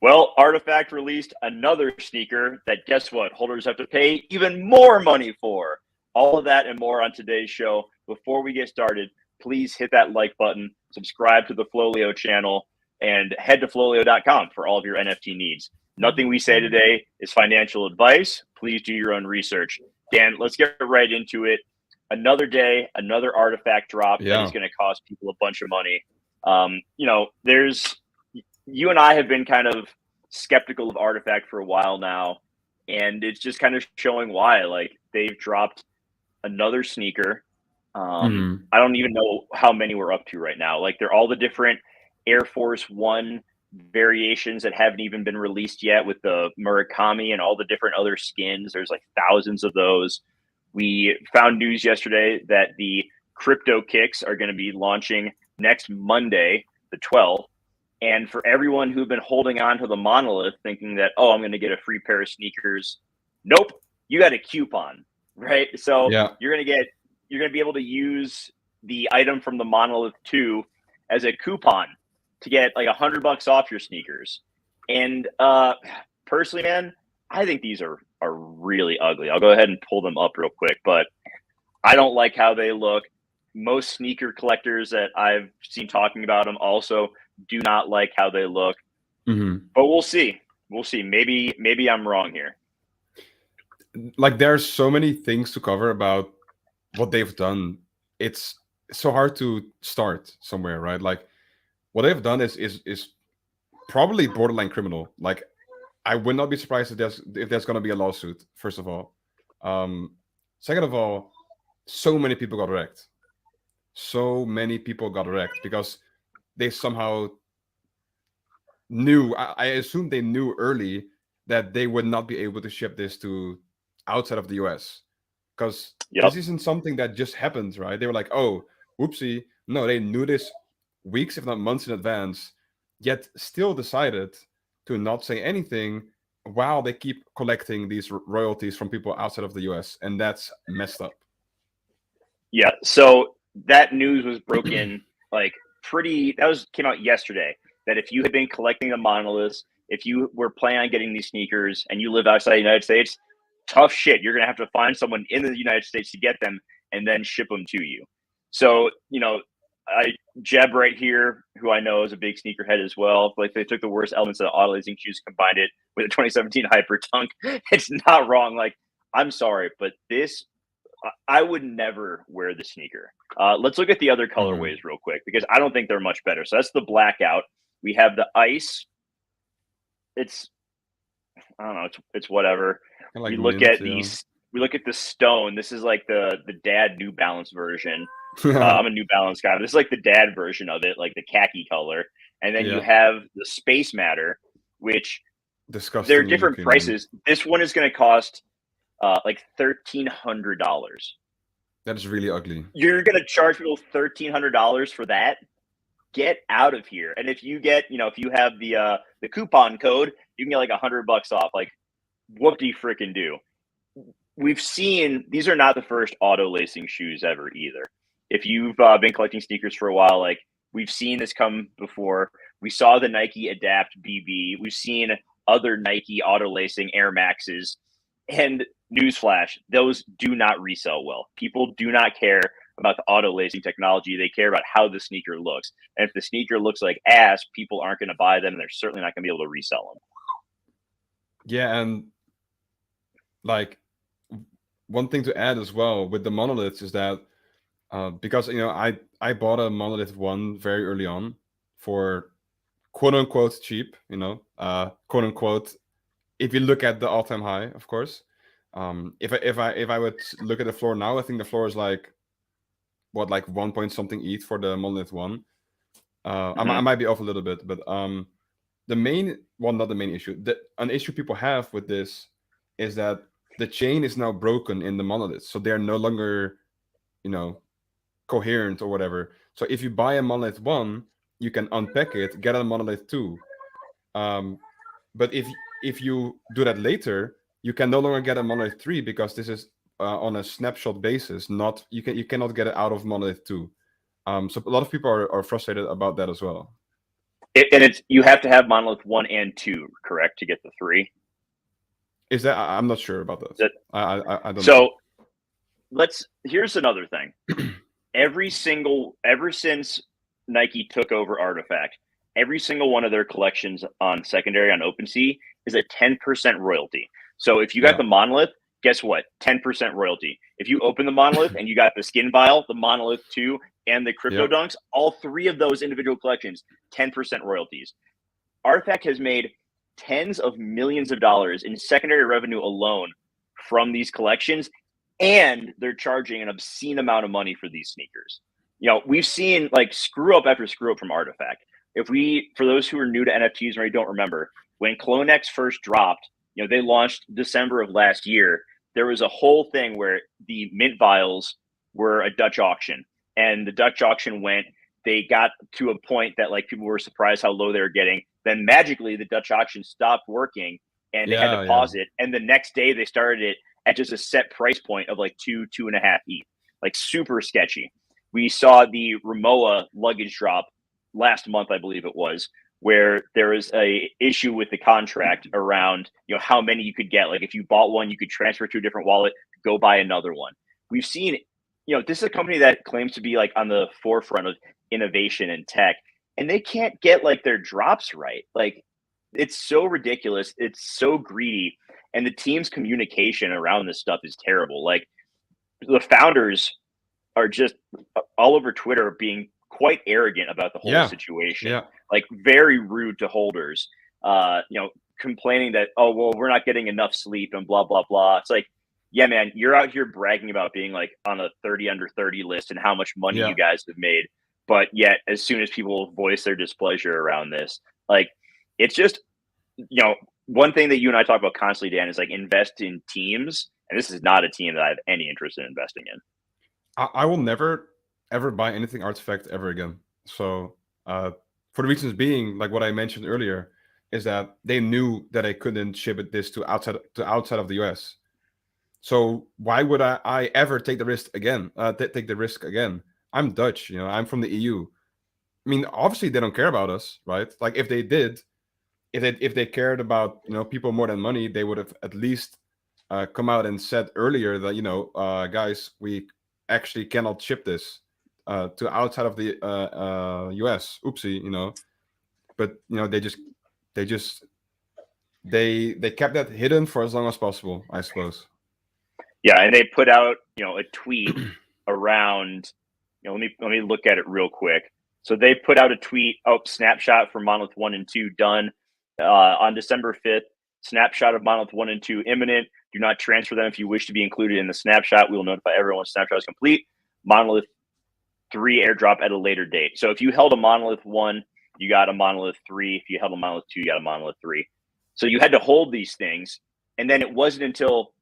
Well, Artifact released another sneaker that, guess what, holders have to pay even more money for. All of that and more on today's show. Before we get started, please hit that like button, subscribe to the FLOLiO channel, and head to FLOLiO.com for all of your NFT needs. Nothing we say today is financial advice. Please do your own research. Dan, let's get right into it. Another day, another artifact drop that is going to cost people a bunch of money. You and I have been kind of skeptical of Artifact for a while now, and it's just kind of showing why. Like, they've dropped another sneaker. I don't even know how many we're up to right now. Like, they're all the different Air Force One variations that haven't even been released yet with the Murakami and all the different other skins. There's like thousands of those. We found news yesterday that the Cryptokicks are going to be launching next Monday, the 12th. And for everyone who've been holding on to the monolith thinking that, oh, I'm going to get a free pair of sneakers. Nope. You got a coupon, right? So you're going to be able to use the item from the monolith 2 as a coupon to get like $100 off your sneakers. And personally, man, I think these are really ugly. I'll go ahead and pull them up real quick, but I don't like how they look. Most sneaker collectors that I've seen talking about them also do not like how they look. But we'll see. Maybe I'm wrong here. Like, there's so many things to cover about what they've done. It's so hard to start somewhere, right? Like, what they've done is probably borderline criminal. Like, I would not be surprised if there's going to be a lawsuit, first of all. Second of all, so many people got wrecked. Because they somehow knew, I assume they knew early that they would not be able to ship this to outside of the US. Because this isn't something that just happens, right? They were like, oh, whoopsie. No, they knew this weeks, if not months in advance, yet still decided to not say anything while they keep collecting these royalties from people outside of the US. And that's messed up. Yeah. So that news was broken came out yesterday, that if you had been collecting the monoliths, if you were planning on getting these sneakers and you live outside the United States, tough shit. You're going to have to find someone in the United States to get them and then ship them to you. So, Jeb right here, who I know is a big sneakerhead as well, like, they took the worst elements of the auto lacing shoes, combined it with a 2017 Hyper Dunk. It's not wrong. Like, I'm sorry, but I would never wear the sneaker. Let's look at the other colorways real quick, because I don't think they're much better. So that's the blackout. We have the ice. I don't know. It's whatever. Like, we look at we look at the stone. This is like the dad New Balance version. I'm a New Balance guy. This is like the dad version of it, like the khaki color. And then you have the Space Matter, which they're different prices. This one is going to cost like $1,300. That is really ugly. You're going to charge people $1,300 for that? Get out of here. And if you get, if you have the coupon code, you can get like $100 off. Like, whoop-de-frickin' do. We've seen, these are not the first auto lacing shoes ever either. If you've been collecting sneakers for a while, like, we've seen this come before. We saw the Nike Adapt BB. We've seen other Nike auto lacing Air Maxes. And newsflash, those do not resell well. People do not care about the auto lacing technology. They care about how the sneaker looks. And if the sneaker looks like ass, people aren't going to buy them, and they're certainly not going to be able to resell them. Yeah, and like, one thing to add as well with the monoliths is that because I bought a monolith 1 very early on for quote unquote cheap, quote unquote, if you look at the all-time high, of course. If I would look at the floor now, I think the floor is like 1 point something ETH for the monolith 1. I might be off a little bit, but not the main issue. An issue people have with this is that the chain is now broken in the monolith, so they're no longer, coherent or whatever. So if you buy a monolith 1, you can unpack it, get a monolith 2. But if you do that later, you can no longer get a monolith 3, because this is on a snapshot basis. You cannot get it out of monolith 2. So a lot of people are frustrated about that as well. And it's you have to have monolith 1 and 2, correct, to get the 3. Is that I'm not sure about that. I don't so know. Here's another thing. Ever since Nike took over Artifact, every single one of their collections on secondary on OpenSea is a 10% royalty. So if you got the monolith, guess what? 10% royalty. If you open the monolith and you got the skin vial, the monolith 2, and the crypto dunks, all 3 of those individual collections, 10% royalties. Artifact has made tens of millions of dollars in secondary revenue alone from these collections, and they're charging an obscene amount of money for these sneakers. We've seen like screw up after screw up from Artifact. For those who are new to NFTs or don't remember, when CloneX first dropped, they launched December of last year. There was a whole thing where the mint vials were a Dutch auction, and the Dutch auction they got to a point that like people were surprised how low they were getting. Then magically the Dutch auction stopped working and they had to pause it. And the next day they started it at just a set price point of like 2.5 ETH, like super sketchy. We saw the Rimowa luggage drop last month, I believe it was, where there was a issue with the contract around, how many you could get. Like if you bought one, you could transfer to a different wallet, go buy another one. We've seen, this is a company that claims to be like on the forefront of innovation and tech, and they can't get like their drops right. Like it's so ridiculous. It's so greedy. And the team's communication around this stuff is terrible. Like the founders are just all over Twitter being quite arrogant about the whole situation. Like very rude to holders, complaining that, oh, well, we're not getting enough sleep and blah, blah, blah. It's like, yeah, man, you're out here bragging about being like on a 30 under 30 list and how much money you guys have made. But yet, as soon as people voice their displeasure around this, like it's just, one thing that you and I talk about constantly, Dan, is like invest in teams. And this is not a team that I have any interest in investing in. I will never, ever buy anything Artifact ever again. So for the reasons being, like what I mentioned earlier, is that they knew that they couldn't ship this to outside of the US. So why would I ever take the risk again? Take the risk again? I'm Dutch, I'm from the EU. I mean, obviously they don't care about us, right? Like if they did, if they cared about people more than money, they would have at least come out and said earlier that guys, we actually cannot ship this to outside of the US. Oopsie, but they kept that hidden for as long as possible, I suppose. Yeah, and they put out a tweet around. Let me look at it real quick. So they put out a tweet. Snapshot for monolith 1 and 2 done on December 5th. Snapshot of monolith 1 and 2 imminent. Do not transfer them if you wish to be included in the snapshot. We will notify everyone snapshot is complete. Monolith 3 airdrop at a later date. So if you held a monolith 1, you got a monolith 3. If you held a monolith 2, you got a monolith 3. So you had to hold these things, and then it wasn't until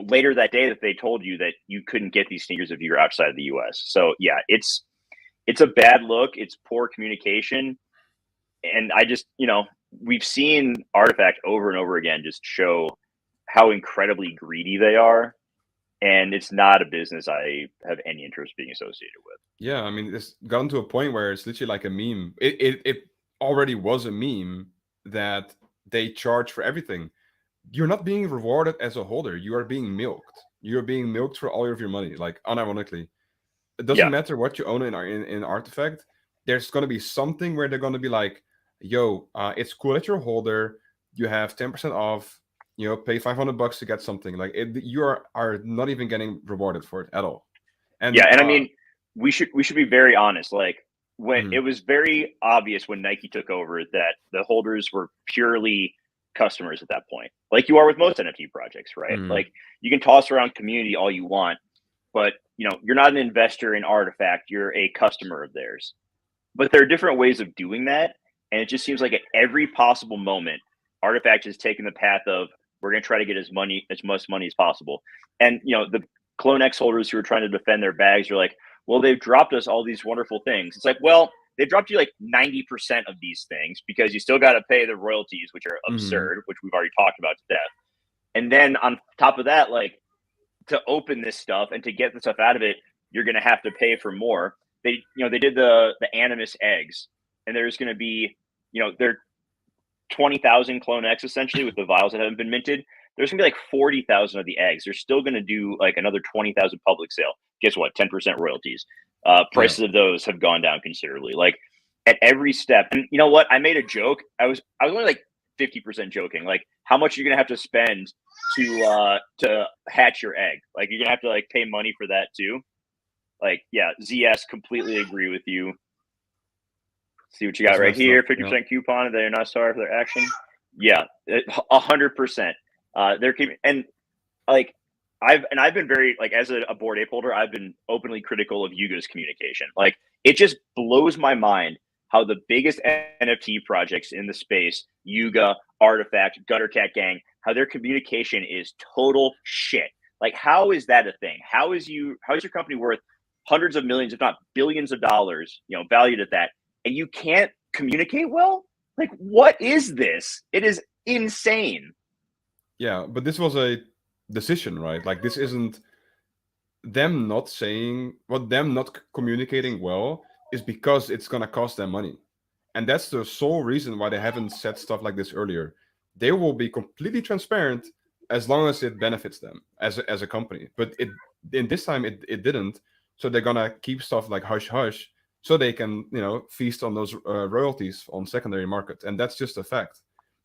later that day that they told you that you couldn't get these sneakers if you're outside of the US. So yeah, it's a bad look. It's poor communication. And I just, we've seen Artifact over and over again just show how incredibly greedy they are. And it's not a business I have any interest being associated with. Yeah, I mean, it's gotten to a point where it's literally like a meme. It already was a meme that they charge for everything. You're not being rewarded as a holder. You are being milked. You're being milked for all of your money, like unironically. It doesn't matter what you own in Artifact. There's going to be something where they're going to be like, yo, it's cool that you're a holder. You have 10% off. Pay $500 to get something. Like you are not even getting rewarded for it at all. And I mean, we should be very honest. Like when it was very obvious when Nike took over that the holders were purely customers at that point, like you are with most NFT projects, right? Like you can toss around community all you want, but you're not an investor in Artifact, you're a customer of theirs. But there are different ways of doing that, and it just seems like at every possible moment Artifact has taken the path of, we're going to try to get as much money as possible. And the CloneX holders who are trying to defend their bags are like, well, they've dropped us all these wonderful things. It's like, well, they dropped you like 90% of these things because you still got to pay the royalties, which are absurd, which we've already talked about to death. And then on top of that, like to open this stuff and to get the stuff out of it, you're going to have to pay for more. They did the Animus eggs. and there's going to be, there 20,000 Clone X essentially with the vials that haven't been minted. There's gonna be like 40,000 of the eggs. They're still gonna do like another 20,000 public sale. Guess what? 10% royalties. Prices of those have gone down considerably. Like at every step. And you know what? I made a joke. I was only like 50% joking. Like how much you're gonna have to spend to hatch your egg. Like you're gonna have to like pay money for that too. Like yeah, ZS completely agree with you. See what you got right here. 50% coupon. They're not sorry for their action. Yeah, 100%. They're keeping, and like I've been very like as a Bored Ape holder, I've been openly critical of Yuga's communication. Like it just blows my mind how the biggest NFT projects in the space, Yuga, Artifact, Gutter Cat Gang, how their communication is total shit. Like how is that a thing? How is your company worth hundreds of millions, if not billions of dollars, valued at that, and you can't communicate well? Like what is this? It is insane. Yeah, but this was a decision, right? Like this isn't them not saying them not communicating well is because it's gonna cost them money, and that's the sole reason why they haven't said stuff like this earlier. They will be completely transparent as long as it benefits them as a company. But in this time it didn't, so they're gonna keep stuff like hush hush so they can feast on those royalties on secondary market, and that's just a fact.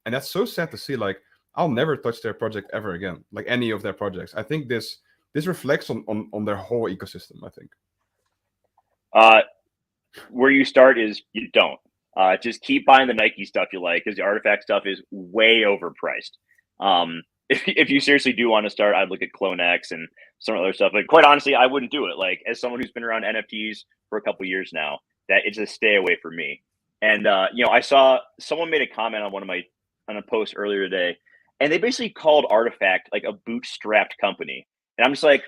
And that's so sad to see. Like I'll never touch their project ever again, like any of their projects. I think this reflects on their whole ecosystem, I think. Where you start is you don't. Just keep buying the Nike stuff you like, because the Artifact stuff is way overpriced. If you seriously do want to start, I'd look at Clone X and some other stuff. But quite honestly, I wouldn't do it. Like as someone who's been around NFTs for a couple years now, that it's a stay away for me. And I saw someone made a comment on a post earlier today, and they basically called Artifact like a bootstrapped company. And I'm just like,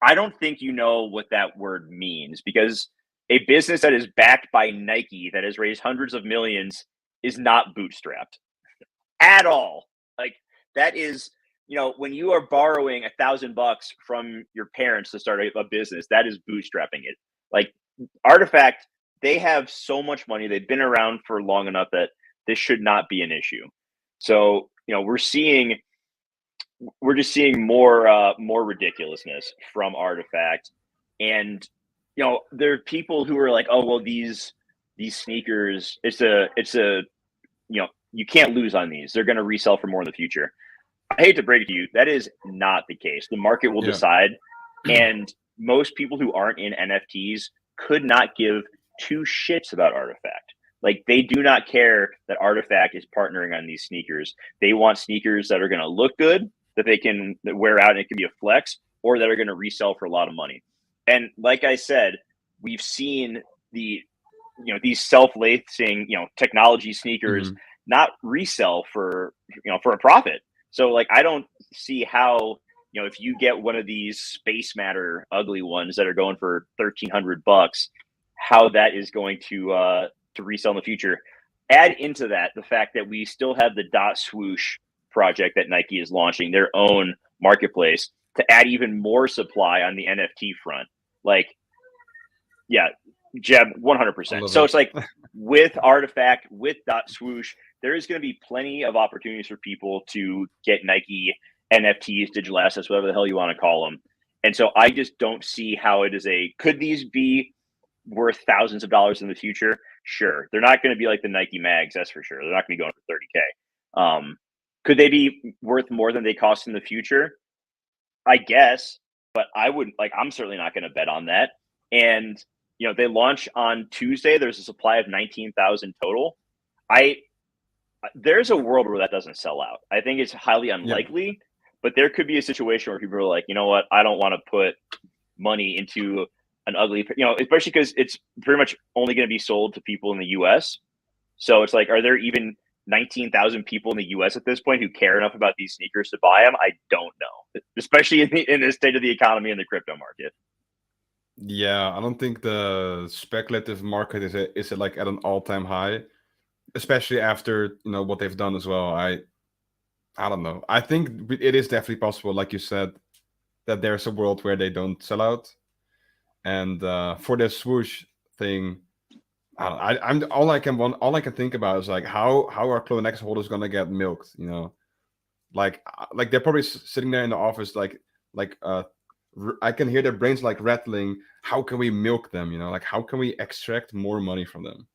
I don't think you know what that word means, because a business that is backed by Nike that has raised hundreds of millions is not bootstrapped at all. Like that is, when you are borrowing $1,000 from your parents to start a business, that is bootstrapping it. Like Artifact, they have so much money. They've been around for long enough that this should not be an issue. So, we're just seeing more ridiculousness from Artifact. And there are people who are like, oh well, these sneakers, it's a you can't lose on these. They're going to resell for more in the future. I hate to break it to you, that is not the case. The market will decide. And most people who aren't in NFTs could not give two shits about Artifact. Like they do not care that Artifact is partnering on these sneakers. They want sneakers that are going to look good, that they can wear out and it can be a flex, or that are going to resell for a lot of money. And like I said, we've seen these self-lacing, technology sneakers not resell for a profit. So like, I don't see how, if you get one of these Space Matter ugly ones that are going for $1,300, how that is going to resell in the future. Add into that the fact that we still have the Dot Swoosh project that Nike is launching, their own marketplace, to add even more supply on the NFT front. Like, yeah, Jeb, 100%. So it's like with Artifact, with Dot Swoosh, there is going to be plenty of opportunities for people to get Nike NFTs, digital assets, whatever the hell you want to call them. And so I just don't see how it is could these be worth thousands of dollars in the future? Sure. They're not going to be like the Nike mags, that's for sure. They're not going to be going for 30K. Could they be worth more than they cost in the future? I guess, but I'm certainly not going to bet on that. And, they launch on Tuesday. There's a supply of 19,000 total. There's a world where that doesn't sell out. I think it's highly unlikely, but there could be a situation where people are like, you know what? I don't want to put money into an ugly, especially because it's pretty much only going to be sold to people in the US. So it's like, are there even 19,000 people in the US at this point who care enough about these sneakers to buy them? I don't know, especially in the state of the economy and the crypto market. Yeah, I don't think the speculative market is like at an all-time high, especially after what they've done as well. I don't know. I think it is definitely possible, like you said, that there's a world where they don't sell out. And for the swoosh thing, I'm all I can think about is like how are CloneX holders gonna get milked? You know, like they're probably sitting there in the office like I can hear their brains like rattling. How can we milk them? You know, like how can we extract more money from them?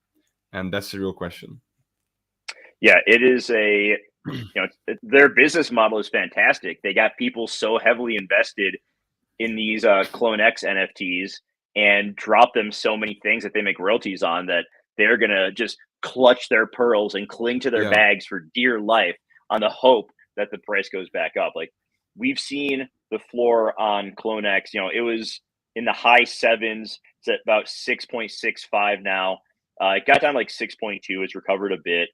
And that's the real question. Yeah, it is a, their business model is fantastic. They got people so heavily invested in these CloneX NFTs and drop them so many things that they make royalties on that they're gonna just clutch their pearls and cling to their bags for dear life on the hope that the price goes back up. Like we've seen the floor on CloneX, it was in the high sevens. It's at about 6.65 now. It got down to like 6.2. It's recovered a bit.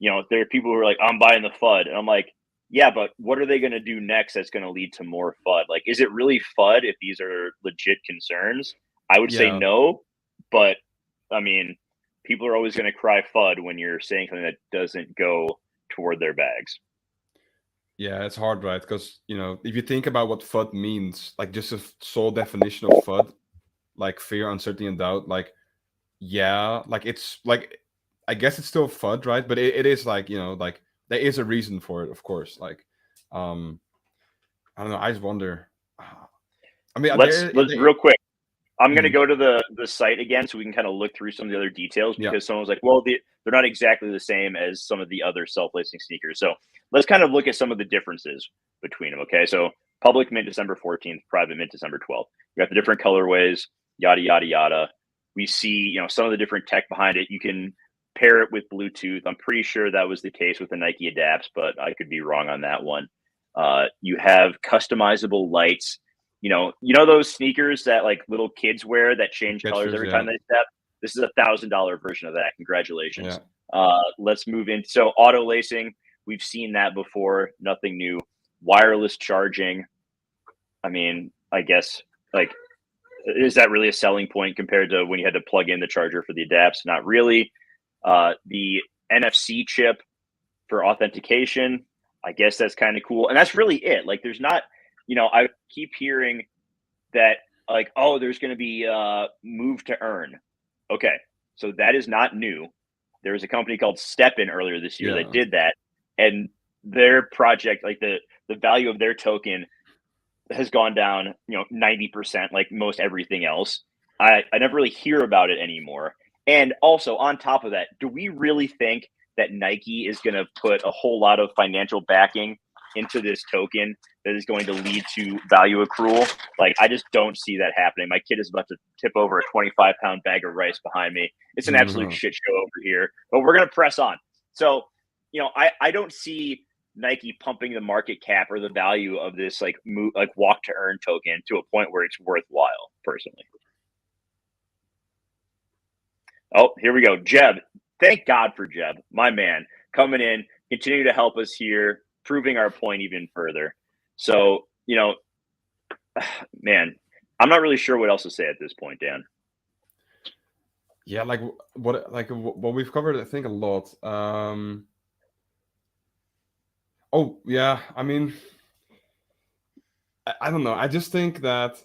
There are people who are like, I'm buying the FUD. And I'm like, yeah, but what are they going to do next that's going to lead to more FUD? Like, is it really FUD if these are legit concerns? I would say no, but I mean, people are always going to cry FUD when you're saying something that doesn't go toward their bags. Yeah, it's hard, right? Because, if you think about what FUD means, like just a sole definition of FUD, like fear, uncertainty, and doubt, like, yeah, like it's like, I guess it's still FUD, right? But it is like, like there is a reason for it, of course. Like, I don't know. I just wonder. I mean, let's real quick. I'm going to go to the site again so we can kind of look through some of the other details because someone was like, well, they're not exactly the same as some of the other self-lacing sneakers. So let's kind of look at some of the differences between them. Okay. So public mint December 14th, private mint December 12th. We got the different colorways, yada, yada, yada. We see, some of the different tech behind it. You can pair it with Bluetooth. I'm pretty sure that was the case with the Nike Adapts, but I could be wrong on that one. You have customizable lights. Those sneakers that like little kids wear that change colors every time they step. This is $1,000 version of that. Congratulations. Let's move in. So auto lacing, we've seen that before. Nothing new. Wireless charging. I mean, I guess like, is that really a selling point compared to when you had to plug in the charger for the Adapts? Not really. The NFC chip for authentication. I guess that's kind of cool. And that's really it. Like there's not, I keep hearing that like, oh, there's going to be move to earn. Okay. So that is not new. There was a company called StepN earlier this year that did that. And their project, like the value of their token has gone down, 90%, like most everything else. I never really hear about it anymore. And also on top of that, do we really think that Nike is going to put a whole lot of financial backing into this token that is going to lead to value accrual? Like, I just don't see that happening. My kid is about to tip over a 25-pound bag of rice behind me. It's an absolute shit show over here, but we're going to press on. So, I don't see Nike pumping the market cap or the value of this like walk to earn token to a point where it's worthwhile, personally. Oh, here we go. Jeb. Thank God for Jeb, my man, coming in, continue to help us here, proving our point even further. So, man, I'm not really sure what else to say at this point, Dan. Yeah, like what we've covered, I think a lot. Oh yeah, I mean, I don't know. I just think that.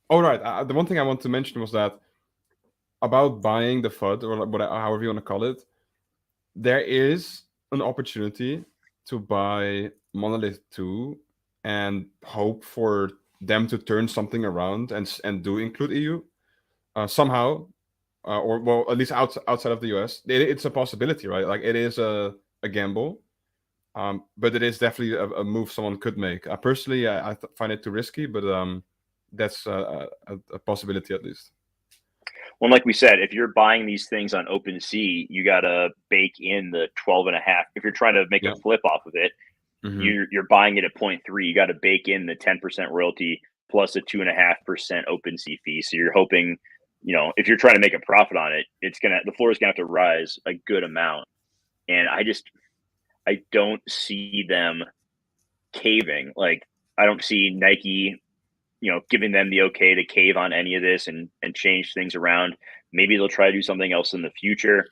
Oh right, the one thing I want to mention was that about buying the FUD or whatever, however you want to call it, there is an opportunity to buy Monolith 2 and hope for them to turn something around and do include EU somehow, or well, at least outside of the US. It's a possibility, right? Like it is a gamble, but it is definitely a move someone could make. Personally, I find it too risky, but that's a possibility at least. Well, like we said, if you're buying these things on OpenSea, you got to bake in the 12.5. If you're trying to make a flip off of it, you're buying it at 0.3. You got to bake in the 10% royalty plus a 2.5% OpenSea fee. So you're hoping, if you're trying to make a profit on it, the floor is gonna have to rise a good amount. And I don't see them caving. Like I don't see Nike giving them the okay to cave on any of this and change things around. Maybe they'll try to do something else in the future.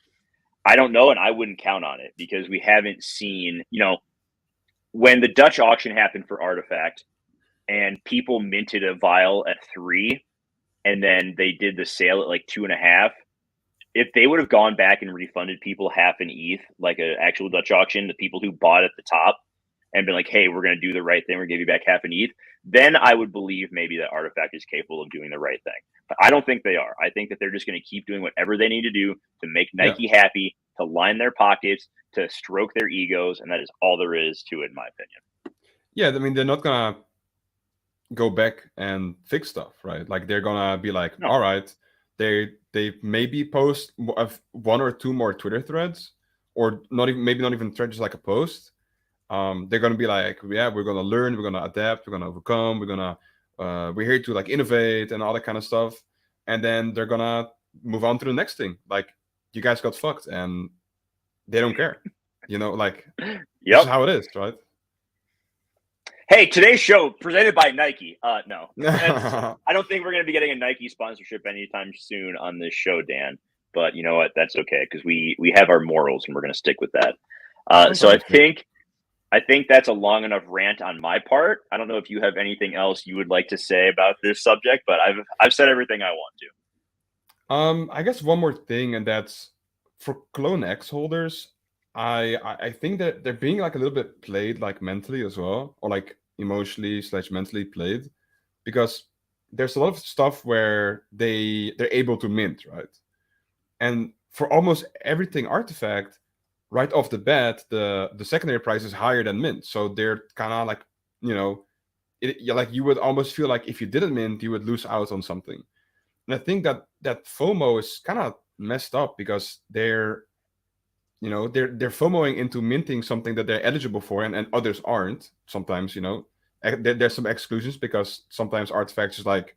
I don't know, and I wouldn't count on it because we haven't seen, when the Dutch auction happened for Artifact and people minted a vial at 3 and then they did the sale at like 2.5, if they would have gone back and refunded people half an ETH, like an actual Dutch auction, the people who bought at the top, and been like, hey, we're going to do the right thing, we're going to give you back half an ETH, then I would believe maybe that Artifact is capable of doing the right thing. But I don't think they are. I think that they're just going to keep doing whatever they need to do to make Nike happy, to line their pockets, to stroke their egos, and that is all there is to it, in my opinion. Yeah, I mean, they're not going to go back and fix stuff, right? Like, they're going to be like, all right, they maybe post one or two more Twitter threads, or maybe not even threads, just like a post. They're going to be like, yeah, we're going to learn, we're going to adapt, we're going to overcome, we're here to like innovate and all that kind of stuff. And then they're going to move on to the next thing. Like, you guys got fucked, and they don't care. Like, this is how it is, right? Hey, today's show presented by Nike. No, I don't think we're going to be getting a Nike sponsorship anytime soon on this show, Dan. But you know what? That's okay, because we have our morals, and we're going to stick with that. So I think that's a long enough rant on my part. I don't know if you have anything else you would like to say about this subject, but I've said everything I want to. I guess one more thing, and that's for CloneX holders. I think that they're being like a little bit played, like mentally as well, or like emotionally / mentally played, because there's a lot of stuff where they're able to mint, right? And for almost everything Artifact, right off the bat, the secondary price is higher than mint. So they're kind of like, like you would almost feel like if you didn't mint, you would lose out on something. And I think that FOMO is kind of messed up, because they're FOMOing into minting something that they're eligible for, and others aren't. Sometimes, there's some exclusions, because sometimes Artifacts is like,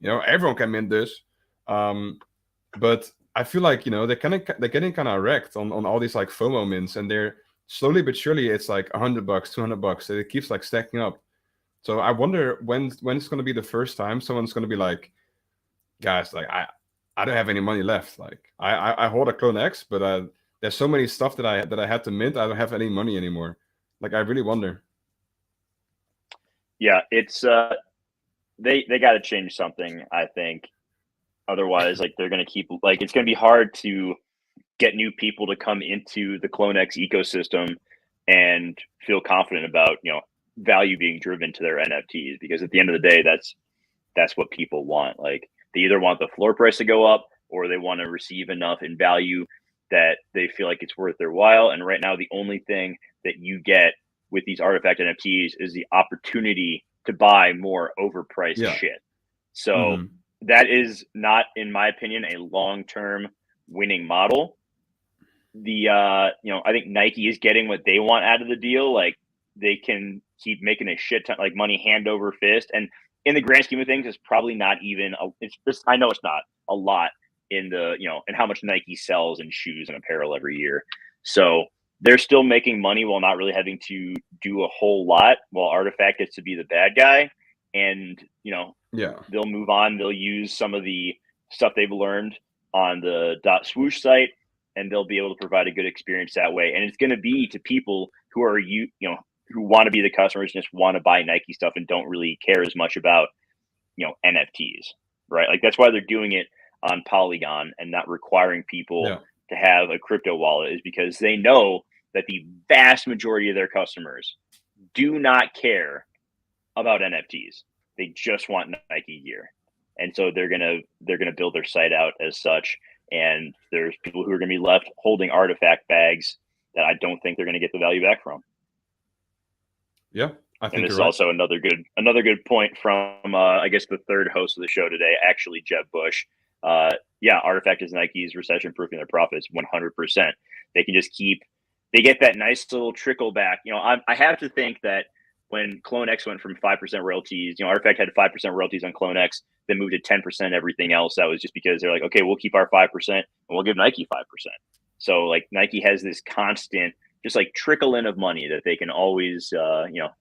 everyone can mint this. But I feel like, they're getting kind of wrecked on all these like FOMO mints, and they're slowly but surely, it's like $100, $200, and it keeps like stacking up. So I wonder when it's going to be the first time someone's going to be like, guys, like I don't have any money left. Like I hold a CloneX, but there's so many stuff that I had to mint, I don't have any money anymore. Like, I really wonder. Yeah, it's they got to change something, I think. Otherwise, like, they're going to keep, like, it's going to be hard to get new people to come into the CloneX ecosystem and feel confident about, value being driven to their NFTs, because at the end of the day, that's what people want. Like, they either want the floor price to go up, or they want to receive enough in value that they feel like it's worth their while. And right now, the only thing that you get with these Artifact NFTs is the opportunity to buy more overpriced shit. So that is not, in my opinion, a long-term winning model. I think Nike is getting what they want out of the deal. Like, they can keep making a shit ton, like, money hand over fist. And in the grand scheme of things, it's probably not even, I know it's not a lot in the, and how much Nike sells in shoes and apparel every year. So they're still making money while not really having to do a whole lot, while Artifact gets to be the bad guy. And, they'll move on. They'll use some of the stuff they've learned on the .swoosh site, and they'll be able to provide a good experience that way. And it's going to be to people who are, who want to be the customers and just want to buy Nike stuff and don't really care as much about, NFTs, right? Like, that's why they're doing it on Polygon and not requiring people to have a crypto wallet, is because they know that the vast majority of their customers do not care about NFTs. They just want Nike gear. And so they're gonna build their site out as such. And there's people who are gonna be left holding Artifact bags that I don't think they're gonna get the value back from. Yeah, I think. And this is also another good point from I guess the third host of the show today, actually Jeb Bush. Artifact is Nike's recession proofing their profits 100%. They can just they get that nice little trickle back. I have to think that when CloneX went from 5% royalties, Artifact had 5% royalties on CloneX, then moved to 10% everything else. That was just because they're like, okay, we'll keep our 5% and we'll give Nike 5%. So like, Nike has this constant, just like, trickle in of money that they can always,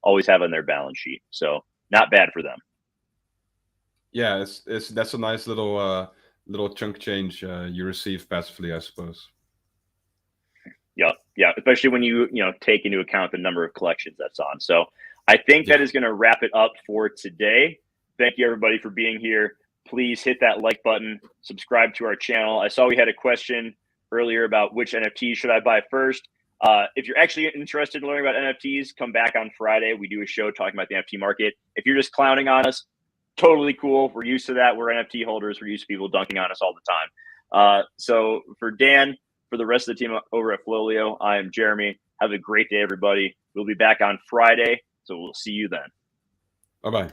always have on their balance sheet. So not bad for them. Yeah, that's a nice little chunk change you receive passively, I suppose. Yeah, especially when you take into account the number of collections that's on. So I think that is going to wrap it up for today. Thank you, everybody, for being here. please hit that like button, subscribe to our channel. I saw we had a question earlier about which NFTs should I buy first. If you're actually interested in learning about NFTs, come back on Friday. We do a show talking about the NFT market. If you're just clowning on us, totally cool. We're used to that. We're NFT holders. We're used to people dunking on us all the time. So for Dan, for the rest of the team over at FLOLiO, I am Jeremy. Have a great day, everybody. We'll be back on Friday, so we'll see you then. Bye-bye.